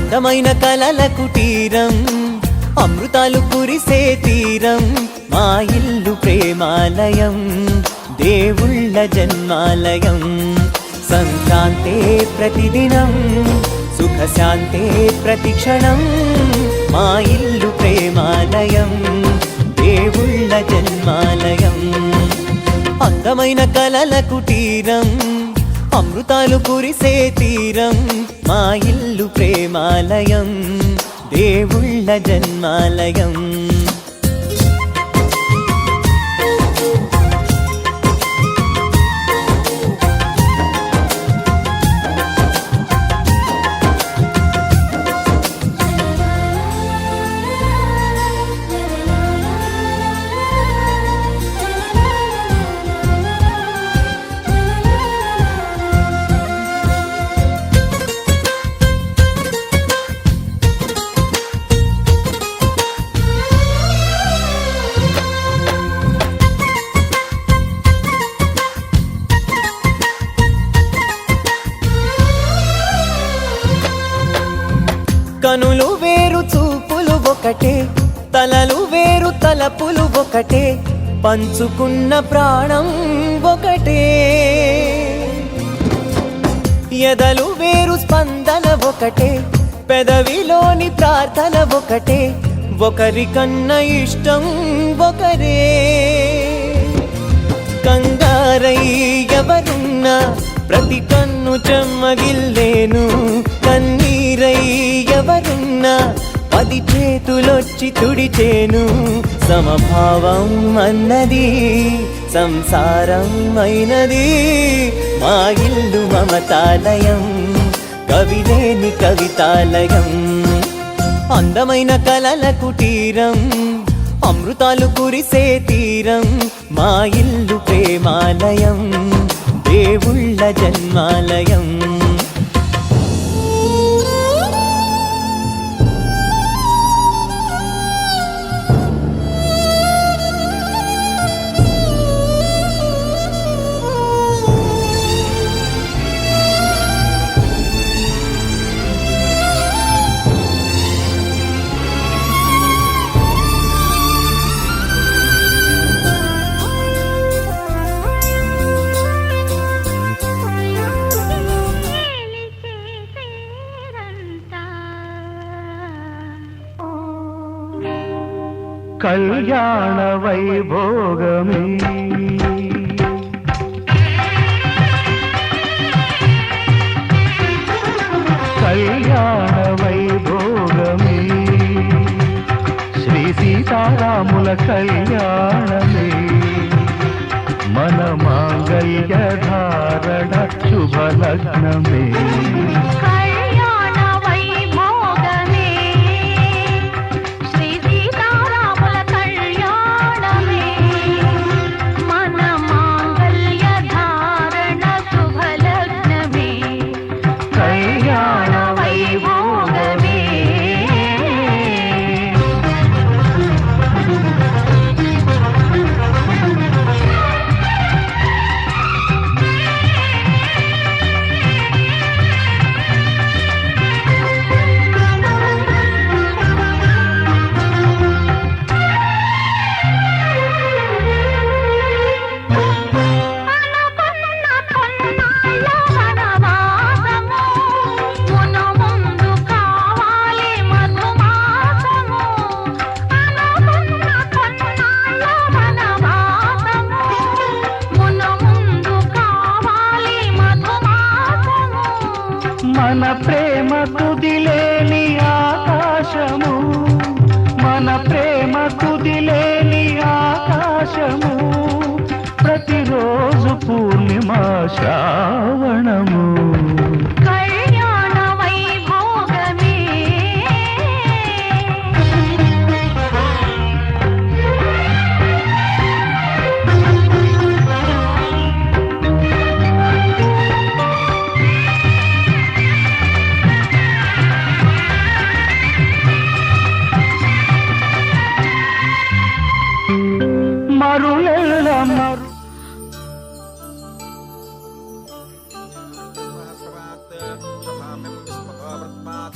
అందమైన కలల కుటీరం, అమృతాలు కురిసే తీరం, మా ఇల్లు ప్రేమాలయం, దేవుళ్ళ జన్మాలయం. సంక్రాంతే ప్రతిదినం, సుఖశాంతే ప్రతిక్షణం, మా ఇల్లు ప్రేమాలయం, దేవుళ్ళ జన్మాలయం. అందమైన కలల కుటీరం, అమృతాలు కురిసే తీరం, మా ఇల్లు ప్రేమాలయం, దేవుళ్ళ జన్మాలయం. కనులు వేరు చూపులు ఒకటే, తలలు వేరు తలపులు ఒకటే, పంచుకున్న ప్రాణం ఒకటే. ఎదలు వేరు స్పందన ఒకటే, పెదవిలోని ప్రార్థన ఒకటే, ఒకరికన్నా ఇష్టం ఒకరే. కంగారై ఎవరున్నా ప్రతి కన్ను చెమ్మగిల్లేను, కన్నీరై ఎవరున్నా 10 చేతులొచ్చి తుడిచేను. సమభావం అన్నది సంసారం అయినది, మా ఇల్లు మమతాలయం, కవిలేని కవితాలయం. అందమైన కలల కుటీరం, అమృతాలు కురిసే తీరం, మా ఇల్లు ప్రేమాలయం, దేవుళ్ళ జన్మాలయం. కళ్యాణ వైభోగమే కళ్యాణ వైభోగమే, శ్రీ సీతారాముల కళ్యాణమే, మన మాంగళ్య ధారణ శుభలగ్నమే. మన ప్రేమ కుదిలేని ఆకాశము, మన ప్రేమ కుదిలేని ఆకాశము, ప్రతిరోజు పూర్ణిమ శ్రావణము.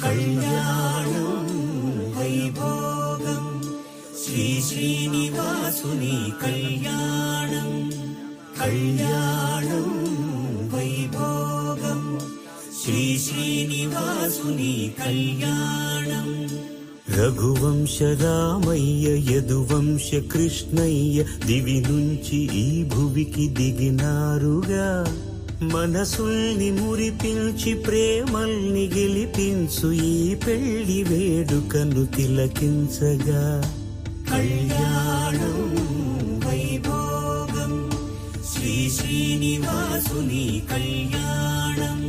కళ్యాణం వైభోగం శ్రీ శ్రీనివాసుని కళ్యాణం కళ్యాణం వైభోగం శ్రీ శ్రీనివాసుని కళ్యాణం రఘువంశ రామయ్య యదువంశ కృష్ణయ్య దివి నుంచి ఈ భువికి దిగినారుగా మనసుల్ని మురిపించి ప్రేమల్ని గెలిపించు ఈ పెళ్లి వేడుకను తిలకించగా కళ్యాణం వైభోగం శ్రీ శ్రీనివాసుని కళ్యాణం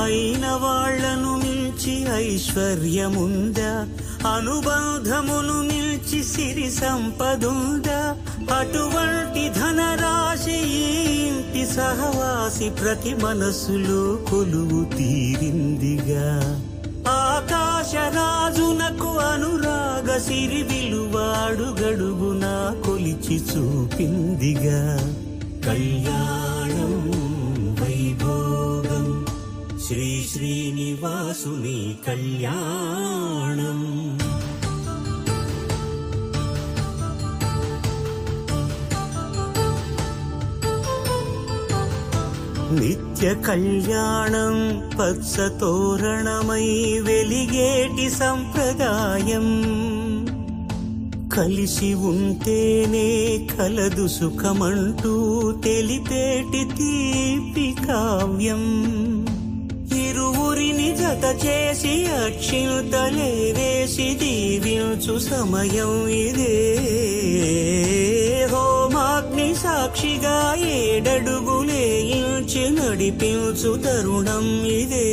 అయిన వాళ్లను మిల్చి ఐశ్వర్యముందా అనుబంధమును మిల్చి సిరి సంపదుందా అటువంటి ధనరాశి ఈ ఇంటి సహవాసి ప్రతి మనసులో కొలువు తీరిందిగా ఆకాశరాజునకు అనురాగ సిరి విలువాడుగడుగునా కొలిచి చూపిందిగా కళ్యాణం వైభోగం శ్రీ శ్రీనివాసుని కళ్యాణం నిత్య కళ్యాణం పచ్చ తోరణమై వెలిగేటి సంప్రదాయం కలిసి ఉంటేనే కలదు సుఖమంటూ తెలిపేటి తీపి కావ్యం ఇరువురిని జత చేసి అక్షింతలే వేసి దీవించు సమయం ఇదే హోమాగ్ని సాక్షిగా ఏడడుగులే ఇంచి నడిపించు తరుణం ఇదే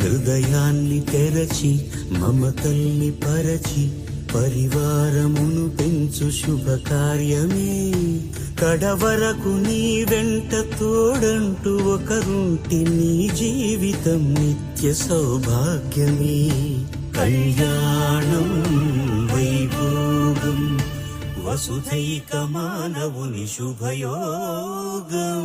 హృదయాన్ని తెరచి మమతల్ని పరచి పరివారమును పెంచు శుభకార్యమే కడవరకు నీ వెంట తోడంటూ ఒకరుంటి నీ జీవితం నిత్య సౌభాగ్యమే కళ్యాణం వైభోగం వసుధైక మానవుని శుభయోగం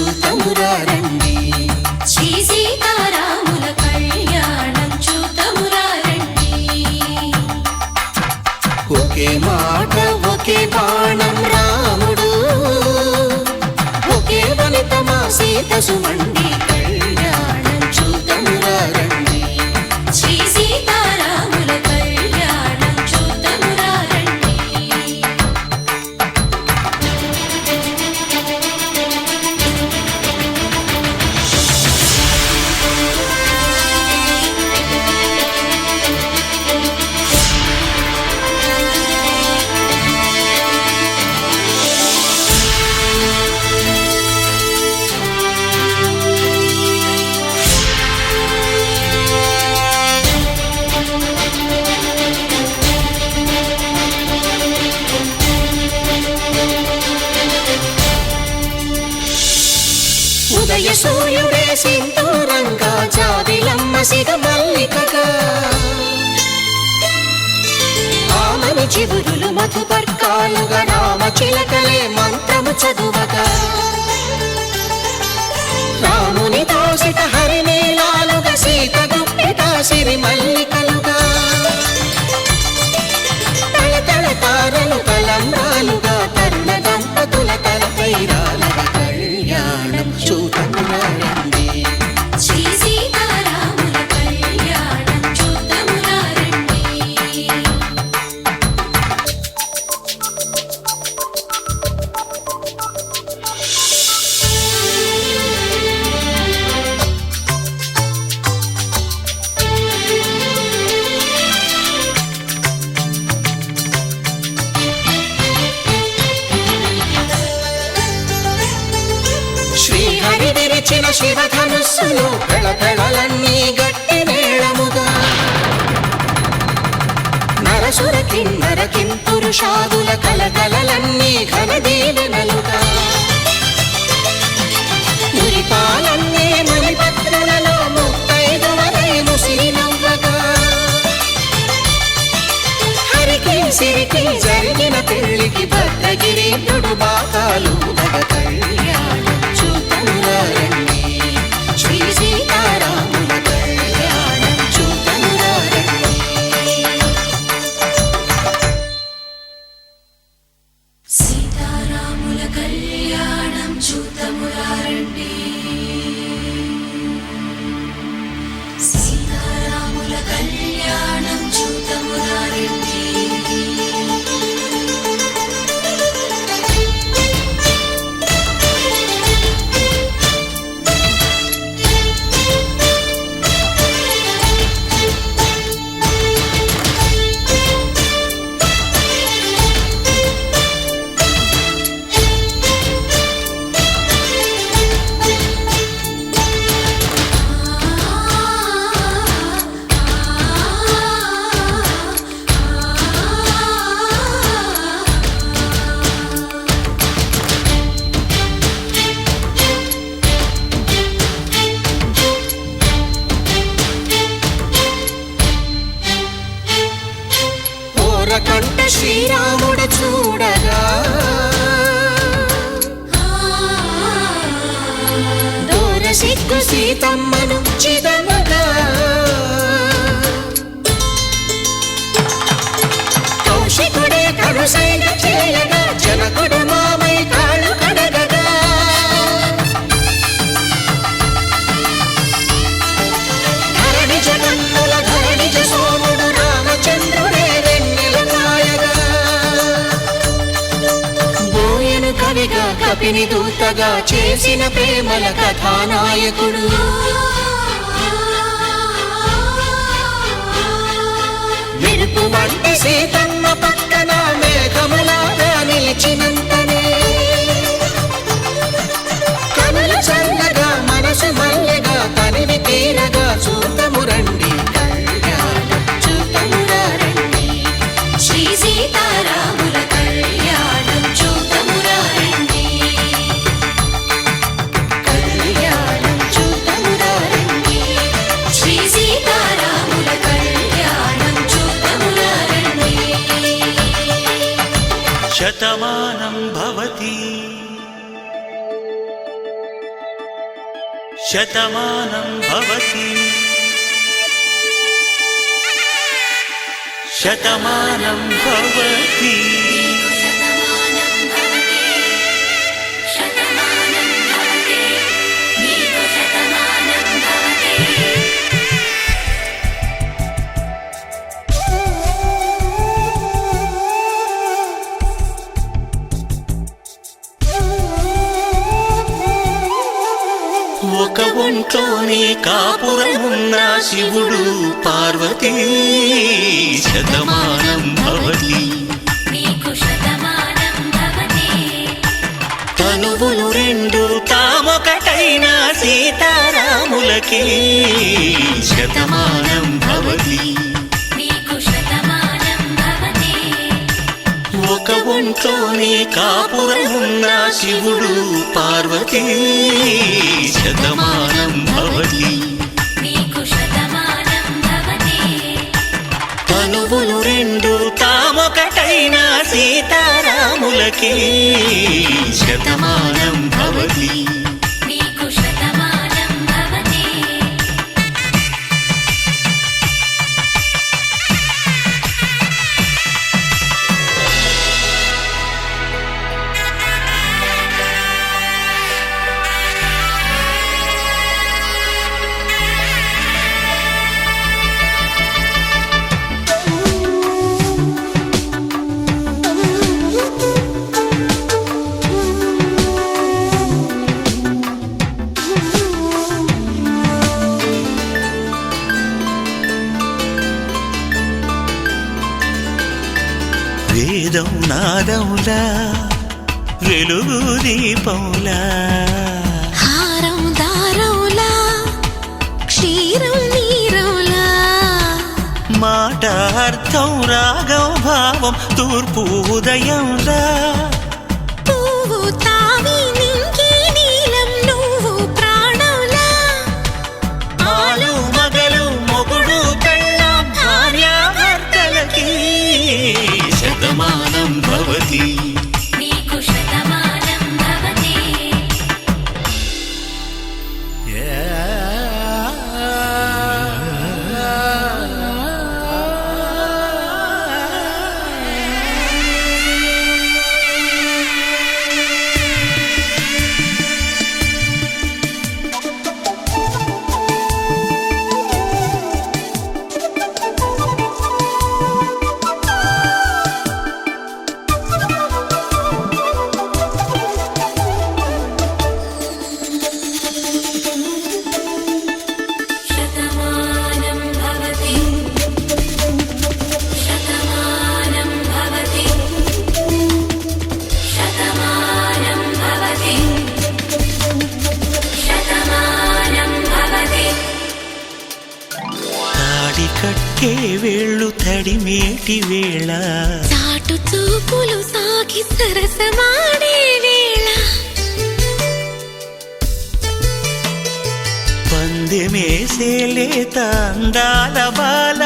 చూతమురారండి శ్రీ సీతారాముల కళ్యాణం చూతమురారండి ఒకే మాట ఒకే బాణం రాముడు ఒకే వనిత మా సీత సుమండి కళ్యాణం చూతమురారండి శ్రీ సీతారాముల కళ్యాణం చూతమురారండి ఉదయ సూర్యుడే సింధూరంగా జాబిలమ్మ సిగ మల్లికగా ఆమని చిగురులు మధుపర్కాలుగా రామ చిలకలే మంత్రము చదువగా రాముని దోసిట హరినీలాలుగా సీత గుప్పిట సిరి మల్లికలుగా తళతళ తారలు కలంబ్రాలుగా తరుణ దంపతుల తలపైరాలుగా కళ్యాణం చూతమురారండి శ్రీ సీతారాముల కళ్యాణం చూతమురారండి శ్రీహరి విరిచిన శివధనుస్సులో పెళపెళలన్నీ గట్టి మేళముగా నర సుర కిన్నర కింపురుషాదుల కలకలలన్నీ ఘన దీవెనలుగా మురిపాలన్నీ మణిపత్రులలో ముత్తైదువరై ముసిరినవ్వగా హరికి సిరికి జరిగిన పెళ్లికి భద్రగిరీంద్రుడు బాకాలు కళ్యాణం చూతమురారండి శ్రీ సీతారాముల కళ్యాణం చూతమురారండి సీతారాముల కళ్యాణం చూతమురారండి సీతారాముల కళ్యాణం చూతమురారండి కంట శ్రీరాముడు చూడగా దూర సిగ్గు సీతమ్మను చిదమగా కౌశికుడే కరుసైన చేయగా జనకుడు మామై కాళ్ళు కడగగా ధరణి జగన్నుల ధరణిజ సోముడు రామచంద్రుడే కవిగా కపిని దూతగా చేసిన ప్రేమల కథానాయకుడు మెరుపు వంటి సీతమ్మ పక్కన మేఘములాగా నిలిచినంతనే కనులు చల్లగా మనసు మల్లెగా తనివి తీరగా చూతమురండి కళ్యాణం చూతమురారండి శ్రీ సీతారాముల కళ్యాణం చూతమురారండి కళ్యాణం చూతమురారండి శ్రీ సీతారాముల కళ్యాణం చూతమురారండి శతమానం భవతి శతమానం భవతి శతమానం భవతి శతమానం భవతి శతమానం భవతి నీకు శతమానం భవతి ఒక ఒంట్లోనే కాపురమున్న శివుడు పార్వతీ శతమానం భవతి నీకు శతమానం భవతి తనువులు రెండు తామొకటైన సీతారాములకి శతమానం భవతి నీకు శతమానం భవతి ఒక ఒంట్లోనే కాపురమున్న శివుడు పార్వతీ శతమానం భవతి నీకు శతమానం భవతి తనువులు రెండు తామొకటైన సీతారాములకి శతమానం భవతి నీకు శతమానం భవతి వేదం నాదములా వెలుగు దీపములా హారం దారౌలా క్షీరం నీరౌలా మాట అర్థం రాగం భావం తూర్పు ఉదయంలా పువ్వు తావి నింగి నీలం నువ్వు ప్రాణంలా ఆలు మగలు మొగుడు పెళ్ళాం భార్యాభర్తలకి శతమానం భవతి నీకు శతమానం భవతి శతమానం భవతి శతమానం భవతి శతమానం భవతి శతమానం భవతి తాడి కట్టే వేళ్ళు తడిమేటి వేళ చాటు చూపులు సాగి సరసమాడే వేళ పందెమేసేలేత అందాల బాల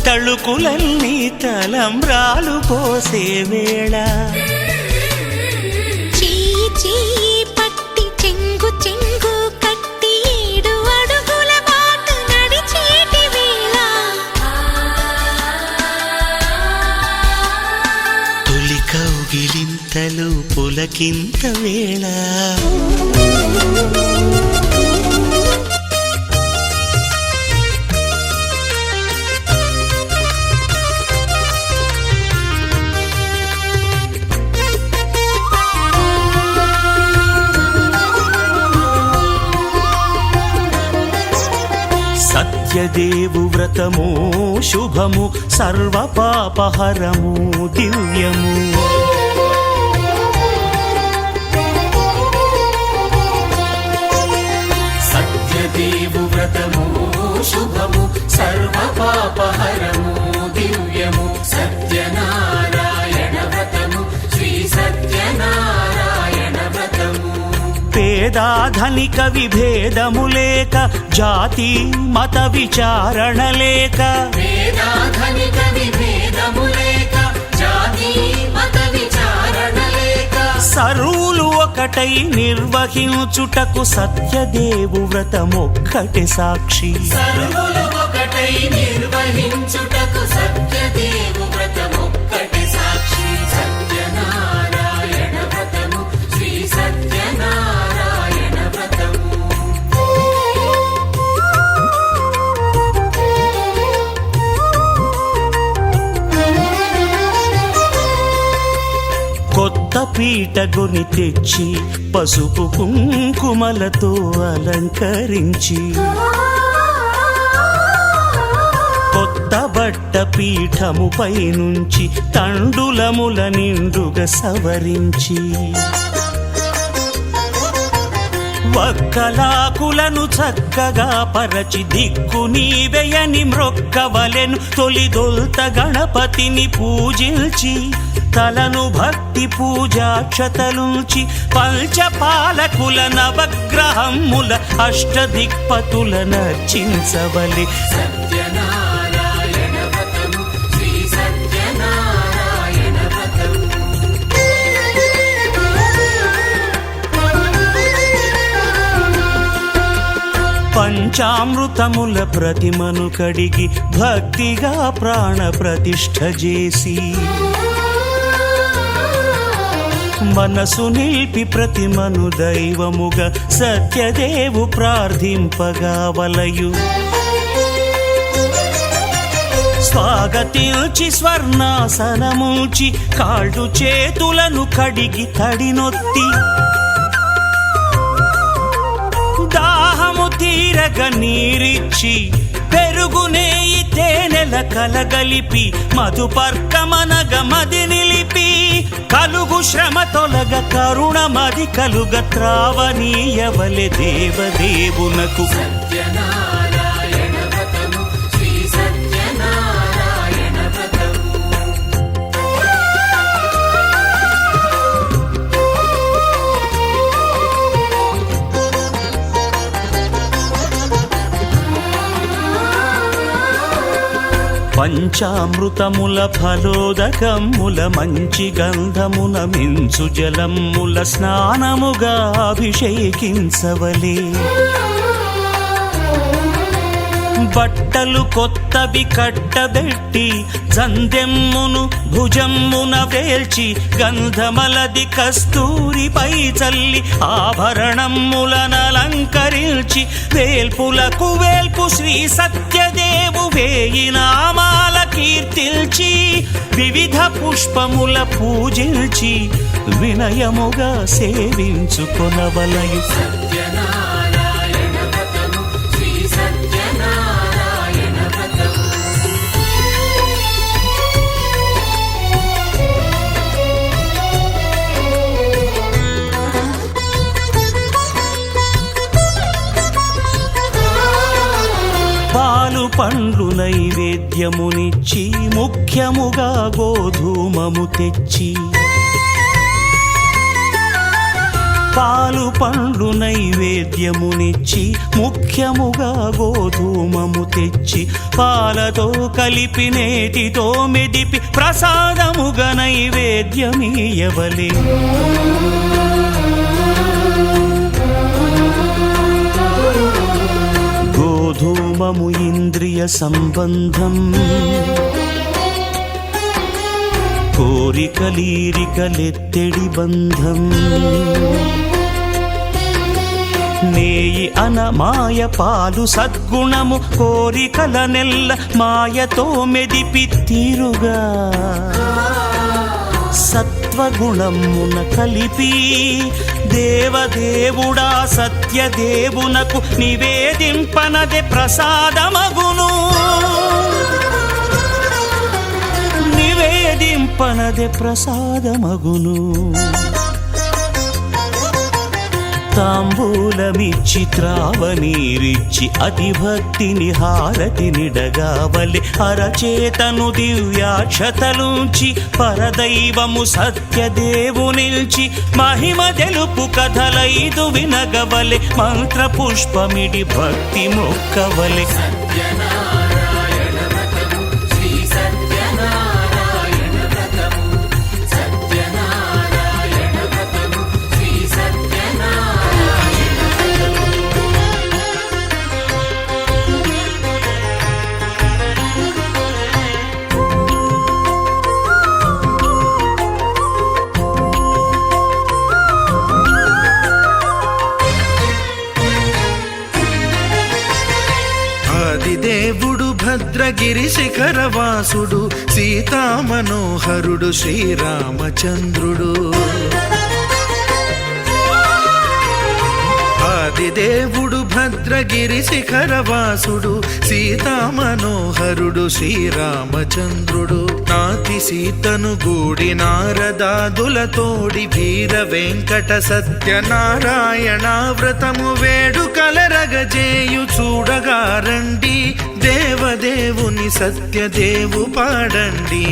తళుకులన్నీ తలంబ్రాలు పోసే వేళ చెయ్యి చెయ్యి పట్టి చెంగు చెంగు కట్టి 7 అడుగుల బాట నడిచేటి వేళ తొలి కౌగిలింతలు పులకింత వేళ సత్యదేవు వ్రతము శుభము సర్వ పాపహరము దివ్యము సత్యదేవు వ్రతము శుభము సర్వ పాపహరము దివ్యము సత్యనారాయణ వ్రతము శ్రీ సత్యనారాయణ వ్రతము పేదాధనిక విభేదము లేక జాతి మత విచారణ లేక వేదాధనిక విభేదము లేక జాతి మత విచారణ లేక సరువులు ఒకటై నిర్వహించుటకు సత్యదేవు వ్రతమొక్కటి సాక్షి సర్వులు ఒకటై నిర్వహించుటకు సత్యదేవు వ్రతమొక్కటి సాక్షి సత్యనారాయణ వ్రతము శ్రీ సత్యనారాయణ వ్రతము కొత్త పీటగుని తెచ్చి పసుపు కుంకుమలతో అలంకరించి కొత్త బట్ట పీఠముపై నుంచి తండులముల నిండుగా సవరించి వక్కలాకులను చక్కగా పరచి దిక్కు నీవెయని మ్రొక్కవలెను తొలిదొల్త గణపతిని పూజించి తలను భక్తి పూజాక్షతలుంచి పంచపాలకుల నవగ్రహముల అష్టదిక్పతుల నర్చించవలె సత్యనారాయణ వ్రతము శ్రీ సత్యనారాయణ వ్రతము పంచామృతముల ప్రతిమను కడిగి భక్తిగా ప్రాణ ప్రతిష్ఠ చేసి మనసు నిలిపి ప్రతిమను దైవముగా సత్యదేవు ప్రార్థింపగా వలయు స్వాగతించి స్వర్ణాసనముంచి కాళ్ళు చేతులను కడిగి తడినొత్తి దాహము తీరగ నీరిచ్చి పెరుగునేయి తేనెల కలగలిపి మధుపర్కమనగ మది నిలిపి కలుగు శ్రమ తొలగ కరుణ మది కలుగ త్రావనీయవలె దేవదేవునకు సత్యనారాయణ వ్రతము శ్రీ సత్యనారాయణ పంచామృతముల ఫలోదకముల మంచి గంధమున మించు జలముల స్నానముగా అభిషేకించవలే. బట్టలు కొత్తవి కట్టబెట్టి జందెమ్మును భుజమ్మున వేల్చి గంధమలది కస్తూరిపై చల్లి ఆభరణములనలంకరించి వేల్పులకు వేల్పు శ్రీ సత్యదేవు వేయి నామాల కీర్తిల్చి వివిధ పుష్పముల పూజించి వినయముగా సేవించుకొనవలయు. సత్యనారాయణ వ్రతము శ్రీ సత్యనారాయణ వ్రతము. పాలు పండ్లు నైవేద్యమునిచ్చి ముఖ్యముగా గోధూమము తెచ్చి పాలు పండ్లు నైవేద్యమునిచ్చి ముఖ్యముగా గోధూమము తెచ్చి పాలతో కలిపి నేతితో మెదిపి ప్రసాదముగా నైవేద్యమీయవలే. గోధూమము ఇంద్రియ సంబంధం కోరికలీరికలెత్తెడి బంధం. నేయి అనమాయ పాలు సద్గుణము కోరికల నెల్ల మాయతో మెదిపి తీరుగా సత్వగుణమున కలిపి దేవదేవుడా సత్యదేవునకు నివేదింపనదే ప్రసాదమగును. నివేదింపనదే ప్రసాదమగును. తాంబూలమిచ్చి త్రావనీరిచ్చి అతిభక్తిని హారతినిడగావలి. అరచేతను దివ్యాక్షతలుంచి పరదైవము సత్యదేవునిల్చి మహిమ తెలుపు కథలైదు వినగవలె. మంత్ర పుష్పమిడి భక్తి మొక్కవలె. సత్యనారాయణ వ్రతము శ్రీ సత్యనారాయణ వ్రతము. సత్యనారాయణ వ్రతము శ్రీ సత్యనారాయణ వ్రతము. ఆదిదేవుడు భద్రగిరి శిఖరవాసుడు సీతామనోహరుడు శ్రీరామచంద్రుడు. ఆదిదేవుడు భద్రగిరి శిఖరవాసుడు సీతామనోహరుడు శ్రీరామచంద్రుడు. నాతి సీతను గూడి నారదాదులతోడి వీర వెంకట సత్యనారాయణ వ్రతము వేడుకలరగజేయు చూడగా రండి. దేవదేవుని సత్యదేవు పాడండి.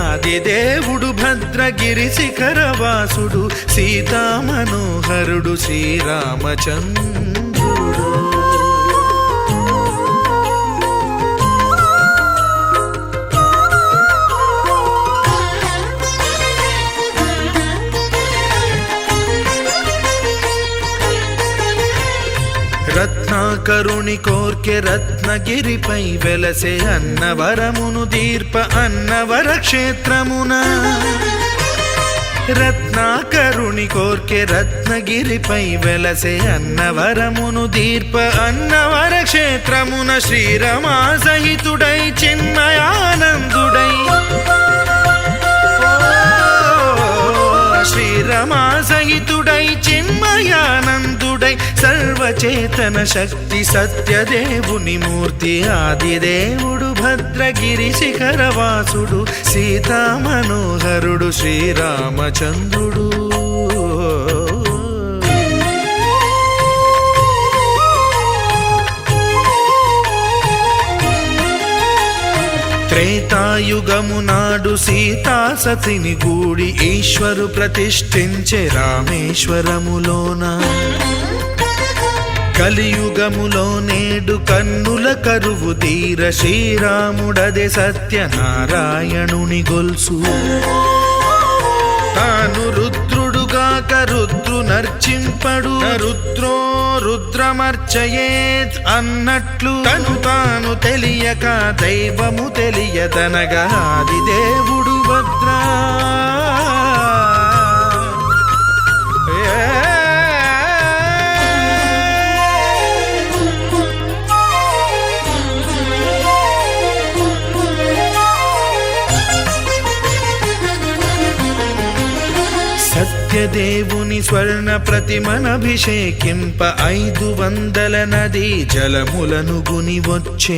ఆదిదేవుడు భద్రగిరి శిఖరవాసుడు సీతామనోహరుడు శ్రీరామచంద్రుడు. రత్నాకరుని కోర్కె రత్నగిరిపై వెలసే అన్నవరమును దీర్ప అన్నవర క్షేత్రమున. రత్నాకరుని కోర్కె రత్నగిరిపై వెలసే అన్నవరమును దీర్ప అన్నవర క్షేత్రమున. శ్రీరమా సహితుడై చిన్మయానందుడై శ్రీరమా సహితుడై చిన్మయానందుడై సర్వచేతన శక్తి సత్యదేవుని మూర్తి. ఆదిదేవుడు భద్రగిరి శిఖరవాసుడు సీతామనోహరుడు శ్రీరామచంద్రుడు. త్రేతాయుగము నాడు సీతా సతిని గూడి ఈశ్వరు ప్రతిష్ఠించే రామేశ్వరములోన. కలియుగములో నేడు కన్నుల కరువు తీర శ్రీరాముడదే సత్యనారాయణుని గొల్సు తాను రుద్రుడుగాక రుద్రు నర్చింపడు రుద్రో రుద్రమర్చయేత్ అన్నట్లు తను తాను తెలియక దైవము తెలియదనగా ఆది దేవుడు భద్రా సత్యదేవుని స్వర్ణ ప్రతిమనభిషేకింప 500 నదీ జలములను గుని వచ్చే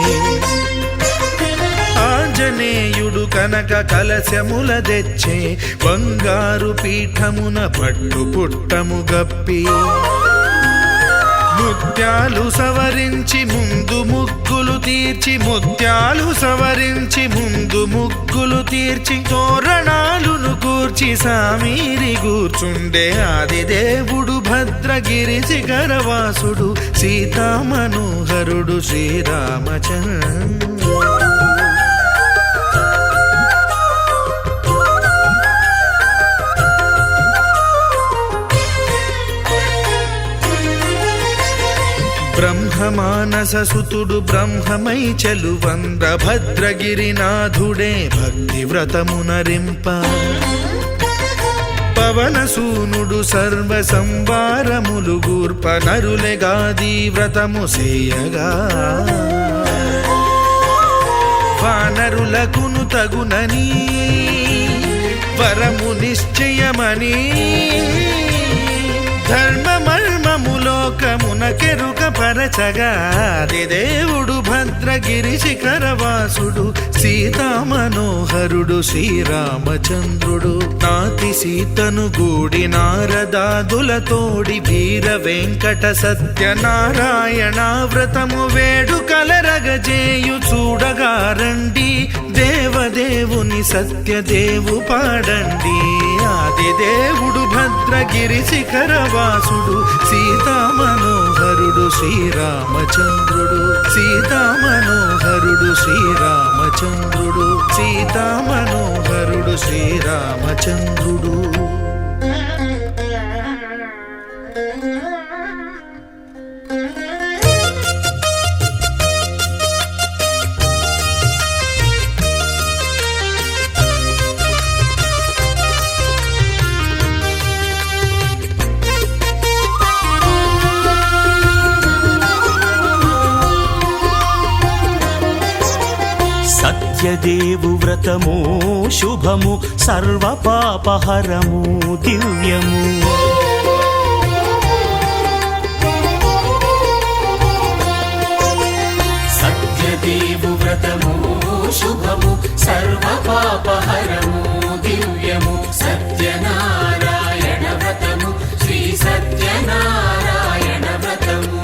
ఆంజనేయుడు కనక కలశముల తెచ్చే బంగారు పీఠమున పట్టు పుట్టము గప్పి ముత్యాలు సవరించి ముందు ముగ్గులు తీర్చి ముత్యాలు సవరించి ముందు ముగ్గులు తీర్చి తోరణాలును కూర్చి సామీరి కూర్చుండే ఆది దేవుడు భద్రగిరి శిఖరవాసుడు సీతామనోహరుడు శ్రీరామచంద్రుడు బ్రహ్మమానససుతుడు బ్రహ్మమై చెలువంద భద్రగిరినాథుడే భక్తి వ్రతమునరింప పవనసూనుడు సర్వ సంవారములు గూర్ప నరులెగాది వ్రతము సేయగా వానరులకును తగునని వరము నిశ్చయమని ధర్మమర్మములోకమునకెరుక పరచగా దేవుడు భద్రగిరి శిఖరవాసుడు సీతామనోహరుడు శ్రీరామచంద్రుడు నాతి సీతను గూడి నారదాదులతోడి వీర వెంకట సత్యనారాయణ వ్రతము వేడుకలరగజేయు చూడగా రండి దేవదేవుని సత్యదేవు పాడండి ఆది దేవుడు భద్రగిరి శిఖరవాసుడు సీతామనోహరుడు శ్రీరామచంద్రుడు సీతామనోహరుడు శ్రీరామచంద్రుడు సీతామనోహరుడు శ్రీరామచంద్రుడు సత్యదేవు వ్రతము శుభము సర్వ పాపహరము దివ్యము సత్యదేవు వ్రతము శుభము సర్వ పాపహరము దివ్యము సత్యనారాయణ వ్రతము శ్రీ సత్యనారాయణ వ్రతము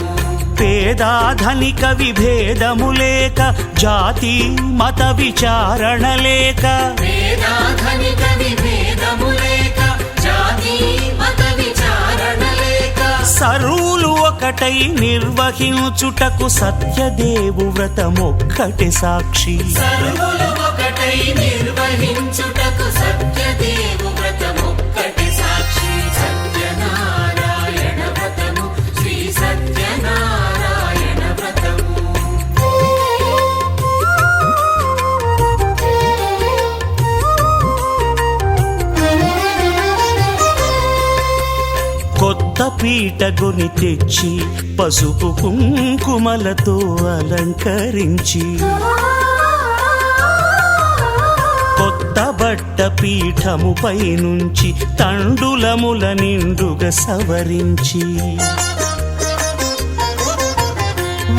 పేదాధనిక విభేదము లేక జాతి మత విచారణ లేక వేదాధనిక విభేదము లేక జాతి మత విచారణ లేక సర్వులు ఒకటై నిర్వహించుటకు సత్యదేవు వ్రతమొక్కటి సాక్షి సర్వులు ఒకటై నిర్వహించుటకు సత్యదేవు వ్రతమొక్కటి సాక్షి సత్యనారాయణ వ్రతము శ్రీ సత్యనారాయణ వ్రతము కొత్త పీటగుని తెచ్చి పసుపు కుంకుమలతో అలంకరించి కొత్త బట్ట పీఠముపై నుంచి తండులముల నిండుగా సవరించి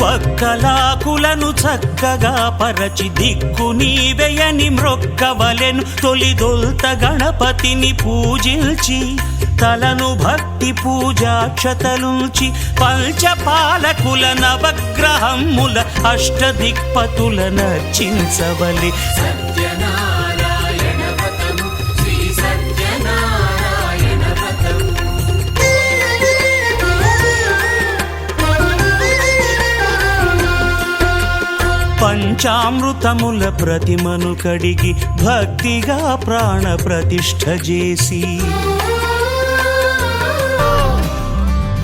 వక్కలాకులను చక్కగా పరచి దిక్కు నీవెయని మ్రొక్కవలెను తొలిదొల్త గణపతిని పూజించి తలను భక్తి పూజాక్షతలుంచి పంచపాలకుల నవగ్రహముల అష్టదిక్పతుల నర్చించవలె సత్యనారాయణ వ్రతము శ్రీ సత్యనారాయణ వ్రతము పంచామృతముల ప్రతిమను కడిగి భక్తిగా ప్రాణ ప్రతిష్ఠ చేసి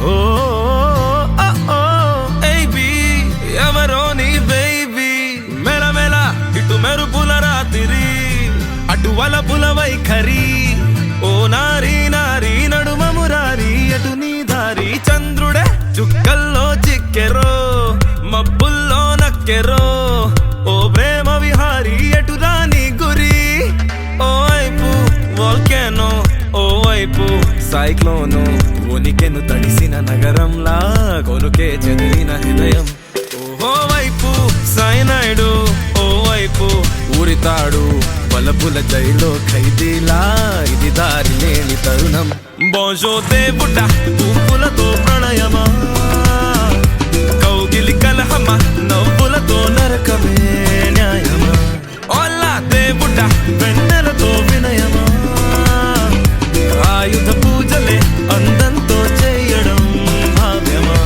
ఓ ఎవరో నీ బేబీ మెలమెల ఇటు మెరుపుల రాత్రి అటు వలపుల వైఖరి ఓ నారీ నారీ నడుమ మురారి అటు నీ దారి చంద్రుడే చుక్కల్లో చిక్కెరో మబ్బుల్లో నక్కెరో ఓ ప్రేమ విహారి ఎటు రాని గురి ఓ వైపు వోల్కెనో ఓ వైపు సైక్లోను ఉనికెను తడిసిన నగరంలా కొనుకే చెదిరిన హృదయం ఓ వైపు సైనైడు ఓ వైపు ఊరితాడు బలపుల జైలో ఖైదీలా ఇది దారి లేని తరుణం బోజో దేవుడ పువ్వులతో ప్రణయమా కౌగిలి కలహమా నవ్వులతో నరకమే న్యాయమా ఓలా దేవుడ వెన్నెలతో వినయమా ఆయుధ పూజలే అందంతో చేయడం భావ్యమా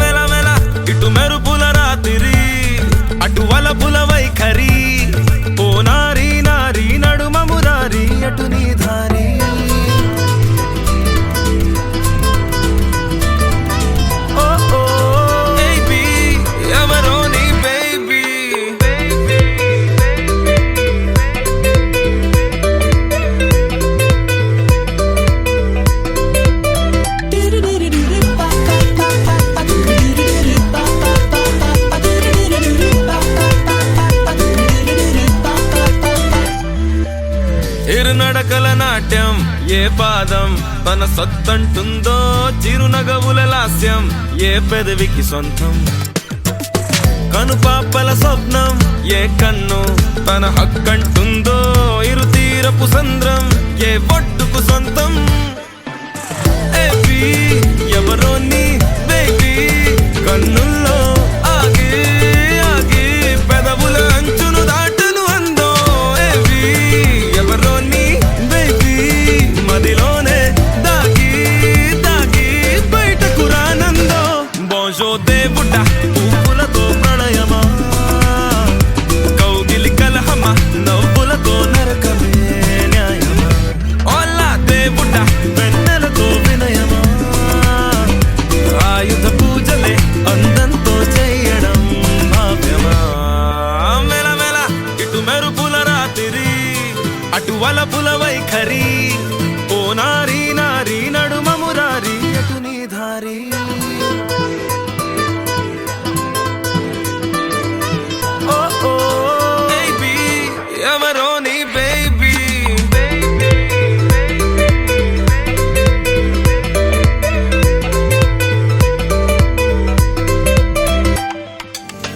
మెలమెల ఇటు మెరుపుల రాత్రి అటు వలపుల వైఖరి ఓ నారీ నారీ నడుమ మురారి అటు నీ దారి ఓ ఓ బేబీ ఎవరో నీ బేబీ ఇరునడకల నాట్యం ఏ పాదం తన సత్తంటుందో చిరునగవుల లాస్యం ఏ పెదవికి సొంతం కనుపాపల స్వప్నం ఏ కన్ను తన హక్కంటుందో ఇరు తీరపు సంద్రం ఏ ఒడ్డుకు సొంతం ఏబీ ఎవరో నీ బేబీ కన్నుల్లో ఆగి ఆగి పెదవుల అంచును దాటును అందో ఏబీ ఎవరో నీ బేబీ మదిలోనే దాగి దాగి బయటకు రానందో బోజో దేవుడ పువ్వులతో ప్రణయమా కౌగిలి కలహమా నవ్వులతో నరకమే న్యాయమా ఓలా దేవుడ వెన్నెలతో వినయమా ఆయుధ పూజలే అందంతో చేయడం భావ్యమా మెలమెల ఇటు మెరుపుల రాత్రి అటు వలపుల వైఖరి ఓ నారీ నారీ నడుమ మురారి అటు నీ దారి ఓ ఓ బేబీ ఎవరో నీ బేబీ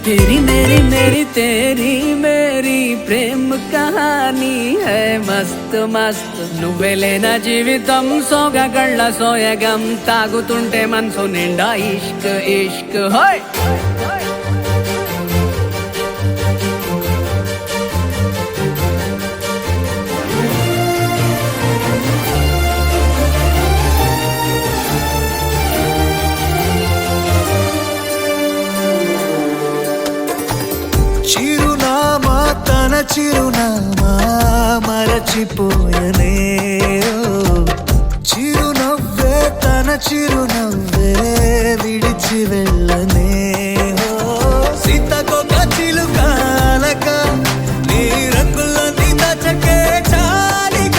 तेरी मेरी मेरी तेरी मेरी प्रेम कहानी है मस्त मस्त నువ్వెలేనా జీవితం సోగగళ్ళ సోయగం తాగుతుంటే మనసు నిండా ఇష్క్ ఇష్క్ హోయ్ చిరునామా తన చిరునామా మరచిపోయనే చిరునవ్వే తన చిరునవ్వే విడిచి వెళ్ళనే సీతకొక చిలుకాలక నీ రంగులన్నీ దచకే చాలిక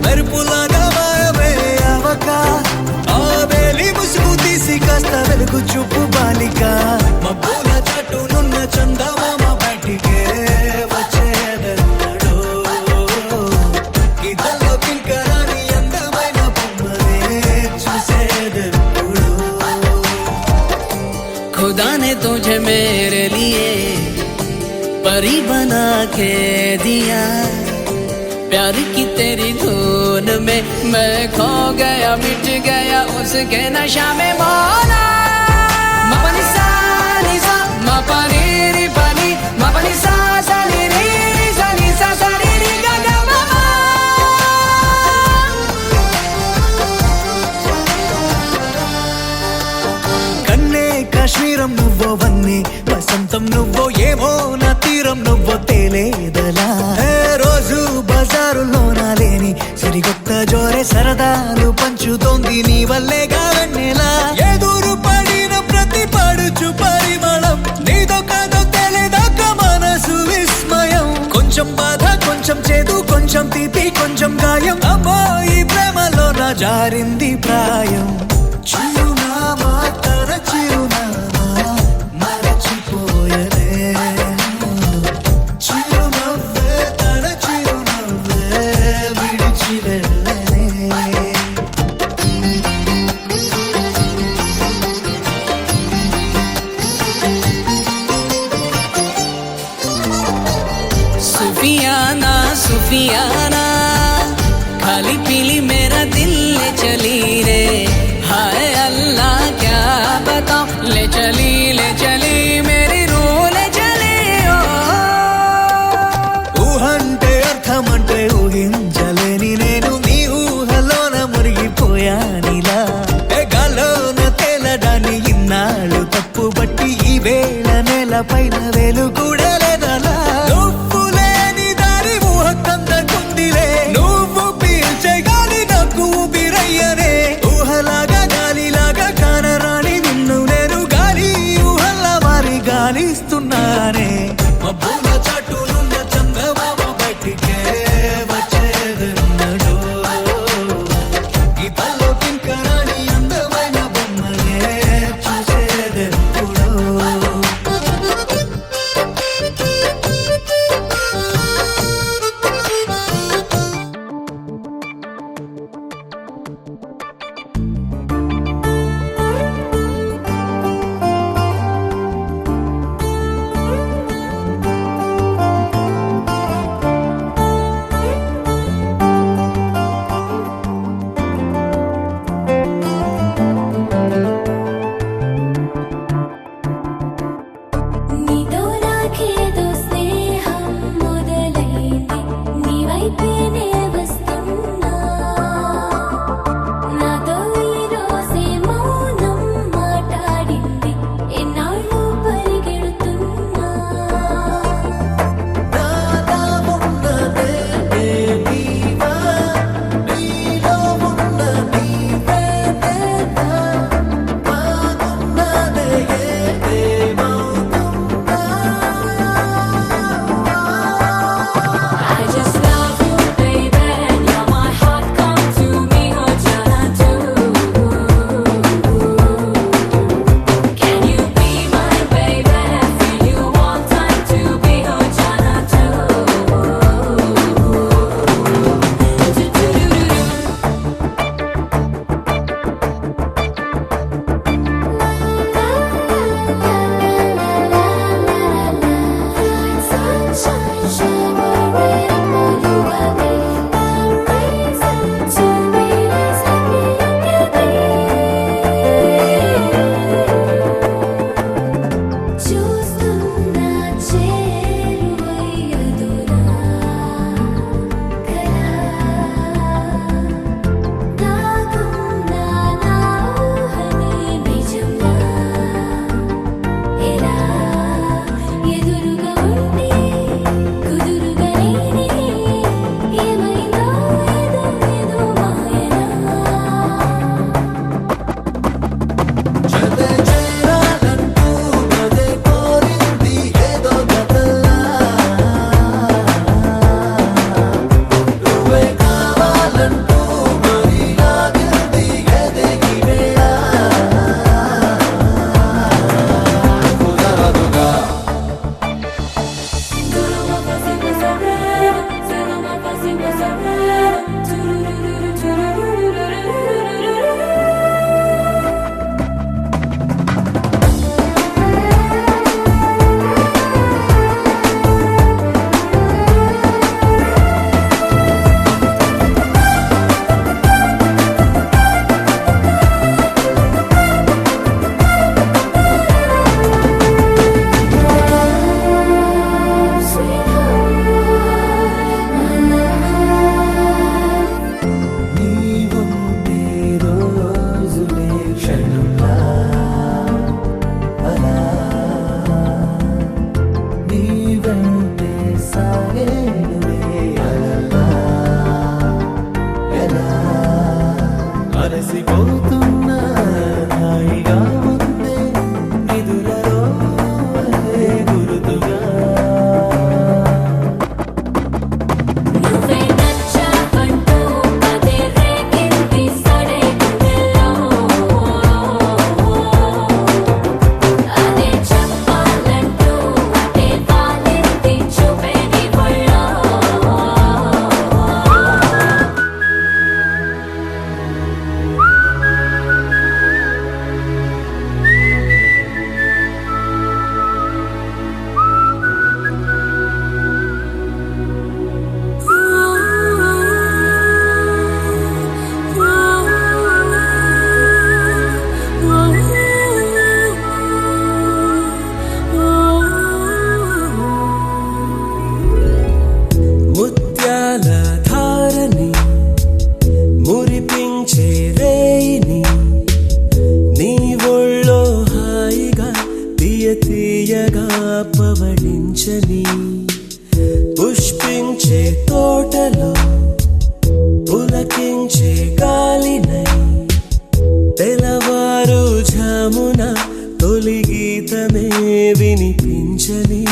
మెరుపులాగా మాయమే అవక ఆ వేలి ముసుగు తీసి కాస్త వెలుగు చూపు బాలిక మబ్బుల చాటునున్న చందమామ బయటికే వచ్చేదెన్నడో ఇదల్లో కింకరాని అందమైన బొమ్మనే చూసేదెప్పుడు खुदा ने तुझे मेरे लिए परी बना के दिया प्यार की तेरी धुन में मैं खो गया मिट गया उसके नशा में मौला मपनी सा नि सा मपनी रि पनी मपनी सा सा नि रि सा नि सा सा रि रि गा गा मा मा కన్నే కాశ్మీరం నువ్వో వన్నే వసంతం నువ్వో ఏమో జోరే సరదాలు పంచుతోంది నీ వల్లేగా వెన్నెలా ఎదురు పడిన ప్రతి పడుచు పరిమళం నీదో కాదో తెలియదాక మనసు విస్మయం కొంచెం బాధ కొంచెం చేదు కొంచెం తీపి కొంచెం గాయం అమ్మో ఈ ప్రేమలో నా జారింది ప్రాయం చిరునామా తన చిరునామా మరచిపోయనే చిరునవ్వే తన చిరునవ్వే విడిచి వెళ్ళనే सुफियाना सुफियाना खाली पीली मेरा दिल ले चली रे అలసిపోతున్నా హాయిగా ఉందే నిదులలో అదే గురుతుగా నువ్వే నచ్చావంటూ పదే రేగింది సడే గుండెల్లో అదే చెప్పాలంటూ అదే వాలింది చూపే నీ ఒళ్ళో ముత్యాల ధారని మురిపించే రేయిని నీ ఒళ్ళో హాయిగా తీయ తీయగా పవళించని పుష్పించే తోటలో పులకించే గాలినై తెలవారు ఝామున తొలి గీతమే వినిపించని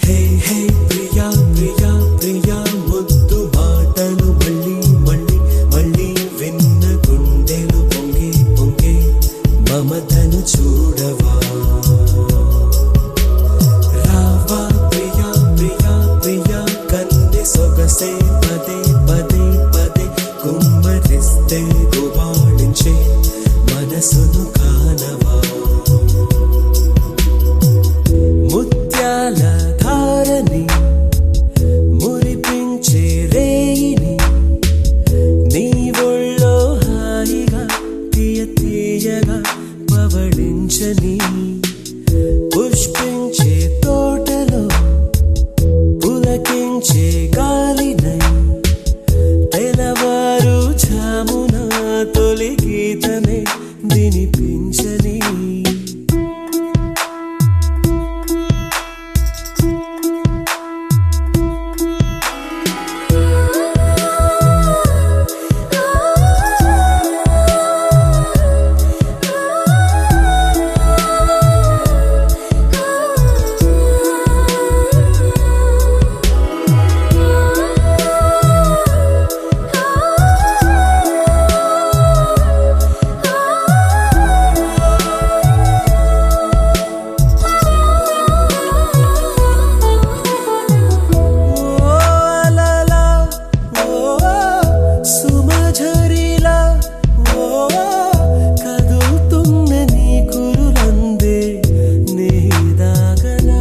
హే హే ప్రియా ప్రియా ప్రియా ముద్దు మాటలు మళ్ళీ మళ్ళీ మళ్ళీ విన్న గుండెలు పొంగే పొంగే మమతను చూడవా రావా ప్రియా ప్రియా ప్రియా కన్నె సొగసే పదే పదే పదే కుమ్మరిస్తే గుబాళించే మనసును కానవా ముత్యాల ధారని మురిపించే రేయిని నీ ఒళ్ళో హాయిగా తీయ తీయగా పవళించని పుష్పించే తోటలో పులకించే గాలినై తెలవారు ఝామున తొలి గీతమే వినిపించని సుమఝరిలా కదులుతున్న నీ కురులందే నీదాగనా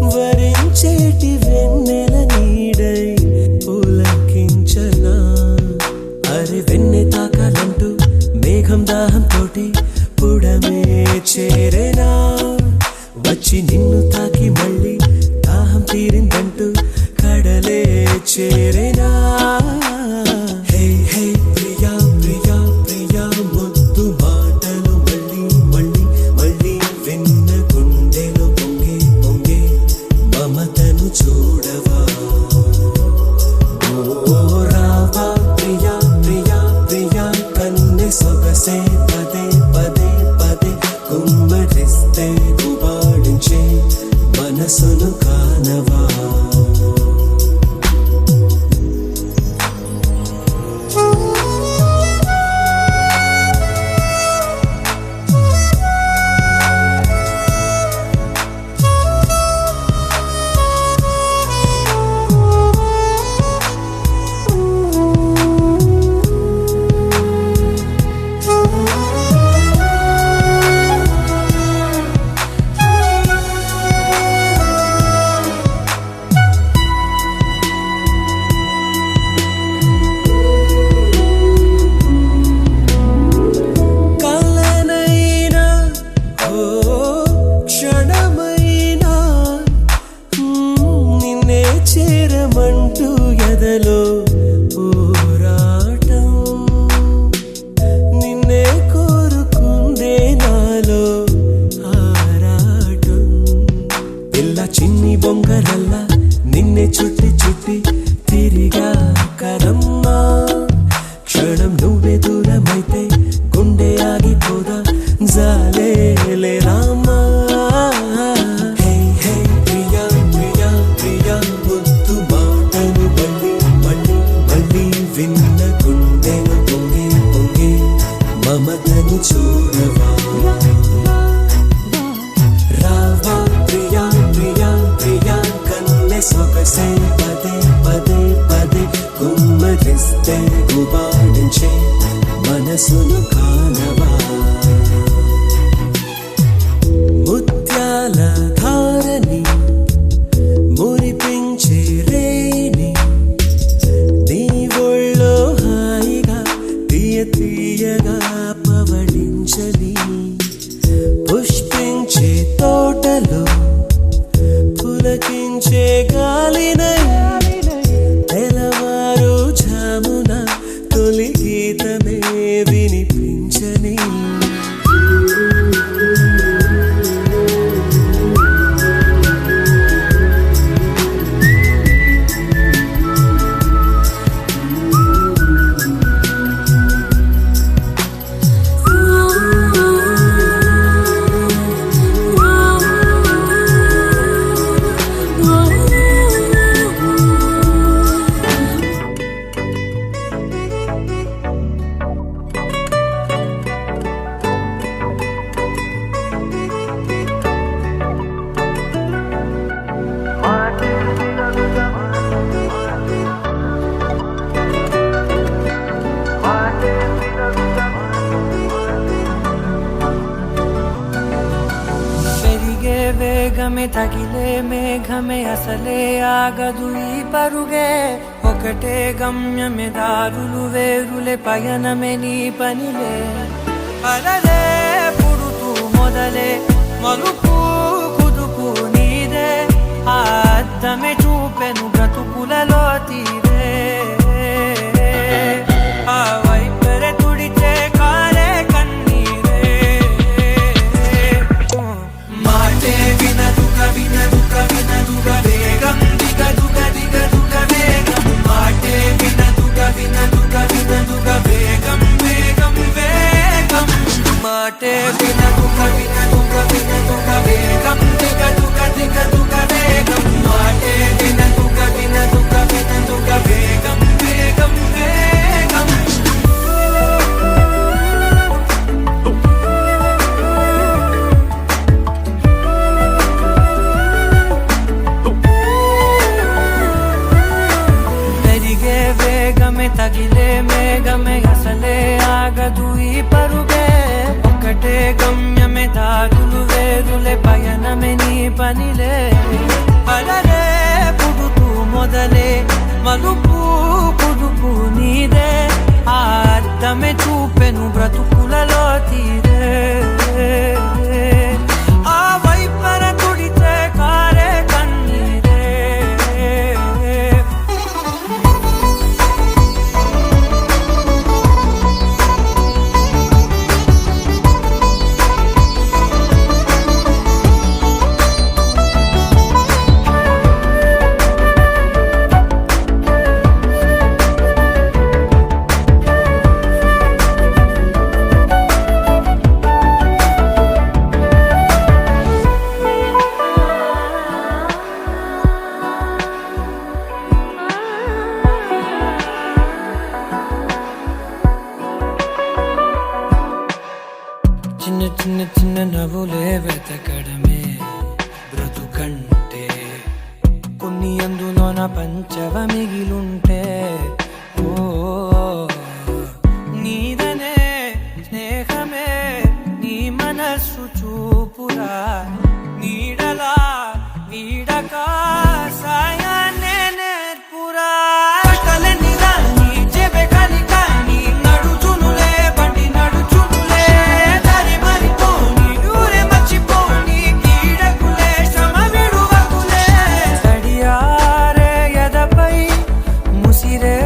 వరించేటి వెన్నెల నీడై పులకించనా అరే వెన్నె తాకాలంటూ మేఘం దాహం తోటి పుడమే చేరేనా వచ్చి నిన్ను తాకి మళ్ళీ దాహం తీరిందంటూ కడలే చేరేనా హే హే ప్రియా ప్రియా ప్రియా ముద్దు మాటలు మళ్ళీ మళ్ళీ మళ్ళీ విన్న గుండెలు పొంగే పొంగే మమతను చూడవా ఓ రావా ప్రియా ప్రియా ప్రియా కన్నె సొగసే పదే పదే చూడవా రావా ప్రియా ప్రియా ప్రియా కన్నె సొగసే పదే పదే పదే గుమ్మరిస్తే గుబాడించే మనసును కానవా ముత్యాల ధారని మురిపించే రేని నీ ఒళ్ళో హాయిగా తీయ తీయగా పవళించని పుష్పించే తోటలో పులకించే గాలినై తెలవారు జామున తొలి గీతమే వినిపించని పెరిగే వేగమే తగిలే మేఘమే అసలే ఆగదు ఈ పరుగే ఒకటే గమ్యమే దారులు వేరులే పయనమే నీ పనిలే అలలే పుడుతూ మొదలే మలుపు కుదుపు నీదే ఆ అద్దమే చూపెను బ్రతుకులలో తీరే ఆ వైపరే తుడిచే కారే కన్నీరే మాటే వినదుక వినదుక వినదుక వేగం దిగదుక దిగదుక వేగం మాటే వినదుక వినదుక వినదుక వేగం వేగం వేగం మాటే వినదుక వినదుక వినదుక వేగం దిగదుక దిగదుక వేగం మాటే వినదుక వినదుక వినదుక వేగం వేగం వేగం పెరిగే వేగమే తగిలే మేఘమే అసలే ఆగదు ఈ పరుగే ఒకటే గమ్యమే దారులు వేరులే పయనమే నీ పనిలే అలలే పుడుతూ మొదలే మలుపు కుదుపు నీదే ఆ అద్దమే చూపెను బ్రతుకులలో తీరే ఆ వైపర తుడితే కారే కన్నీరే చిన్న చిన్న చిన్న నవ్వులే వెతకడమే బ్రతుకంటే కొన్ని అందులోన పంచవ మిగిలుంటే ఓ నీదనే స్నేహమే నీ మనస్సు చూపురా నీడలా వీడక సాయాన్నే నేర్పురా కలని రాని చెబె కలి కాని నడుచునులే బండి నడుచునులే దారి మరిపోని ఊరే మర్చిపోని కీడకులే శ్రమ విడువకులే తడియారే ఎదపై ముసిరే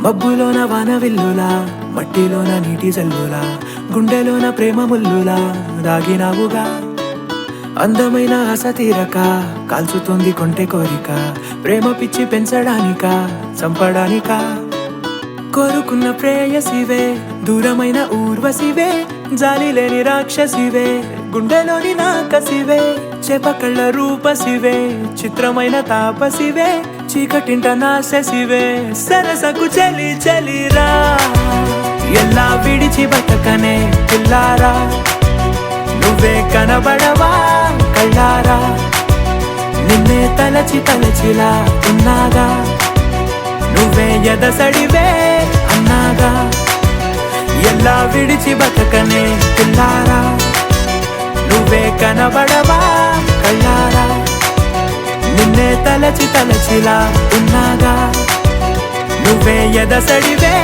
మబ్బులోన వాన విల్లులా, మట్టిలోన నీటి జల్లులా, గుండెలోన ప్రేమ ముల్లులా దాగినావుగా. అందమైన ఆశ తీరక కాల్చుతోంది కొంటె కోరిక, ప్రేమ పిచ్చి పెంచడానిక చంపడానిక. కోరుకున్న ప్రేయసివే, దూరమైన ఊర్వశివే, జాలి లేని రాక్షసివే, గుండెలోని నాకసివే, చేపకళ్ళ రూపసివే, చిత్రమైన తాపసివే, చీకటింట నాశసివే, సరసకు చలి చలిరా, ఎలా విడిచి బతకనే పిల్లారా, నువ్వే కనబడవా కళ్ళారా, నిన్నే తలచి తలచిలా ఉన్నాగా, నువ్వే ఎదసడివే అన్నాగా, ఎలా విడిచి బతకనే పిల్లారా, నువ్వే కనబడవా కళ్ళారా, నిన్నే తలచి తలచిలా ఉన్నాగా, నువ్వే ఎదసడివే.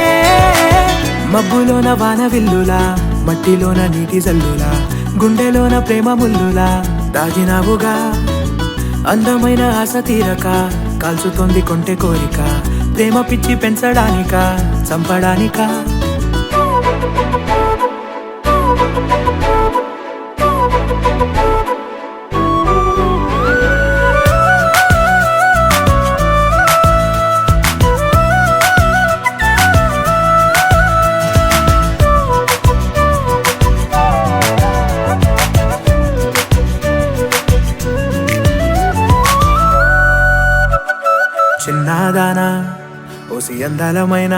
మబ్బులోన వాన విల్లులా, మట్టిలోన నీటి జల్లులా, గుండెలోన ప్రేమ ముల్లులా దాగినావుగా. అందమైన ఆశ తీరక కాల్చుతోంది కొంటె కోరిక, ప్రేమ పిచ్చి పెంచడానిక చంపడానిక. చిన్నదానా ఓసి అందలమైన